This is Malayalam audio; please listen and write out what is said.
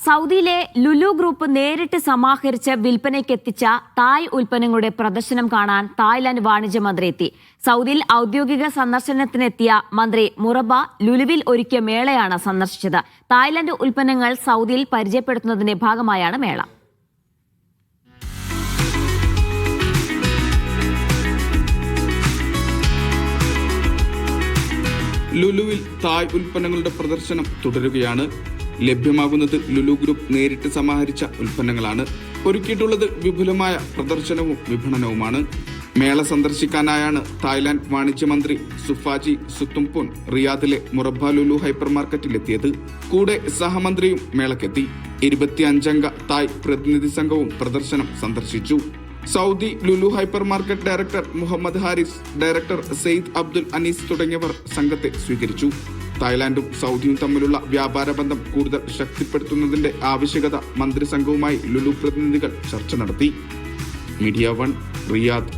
സൗദിയിലെ ലുലു ഗ്രൂപ്പ് നേരിട്ട് സമാഹരിച്ച് വിൽപ്പനയ്ക്കെത്തിച്ച തായ് ഉൽപ്പന്നങ്ങളുടെ പ്രദർശനം കാണാൻ തായ്ലാന്റ് വാണിജ്യ മന്ത്രി എത്തി. സൗദിയിൽ ഔദ്യോഗിക സന്ദർശനത്തിനെത്തിയ മന്ത്രി മുറബ ലുലുവിൽ ഒരുക്കിയ മേളയാണ് സന്ദർശിച്ചത്. തായ്ലാന്റ് ഉൽപ്പന്നങ്ങൾ സൗദിയിൽ പരിചയപ്പെടുത്തുന്നതിന്റെ ഭാഗമായാണ് മേള. ലുലുവിൽ തായ് ഉൽപ്പന്നങ്ങളുടെ പ്രദർശനം തുടരുകയാണ്. ലഭ്യമാകുന്നത് ലുലു ഗ്രൂപ്പ് നേരിട്ട് സമാഹരിച്ച ഉൽപ്പന്നങ്ങളാണ്. ഒരുക്കിയിട്ടുള്ളത് വിപുലമായ പ്രദർശനവും വിപണനവുമാണ്. മേള സന്ദർശിക്കാനായാണ് തായ്ലാന്റ് വാണിജ്യമന്ത്രി സുഫാജി സുത്തുംപുൻ റിയാദിലെ മുറബ ലുലു ഹൈപ്പർ മാർക്കറ്റിലെത്തിയത്. കൂടെ സഹമന്ത്രിയും മേളക്കെത്തി. 25 അംഗ തായ് പ്രതിനിധി സംഘവും പ്രദർശനം സന്ദർശിച്ചു. Saudi Lulu hypermarket director Muhammad Haris, director Syed Abdul Anees തുടങ്ങിയവർ സംഘത്തെ സ്വീകരിച്ചു. തായ്ലാന്റും സൗദിയും തമ്മിലുള്ള വ്യാപാര ബന്ധം കൂടുതൽ ശക്തിപ്പെടുത്തുന്നതിന്റെ ആവശ്യകത മന്ത്രിസംഘവുമായി ലുലു പ്രതിനിധികൾ ചർച്ച നടത്തി. Media 1 Riyadh.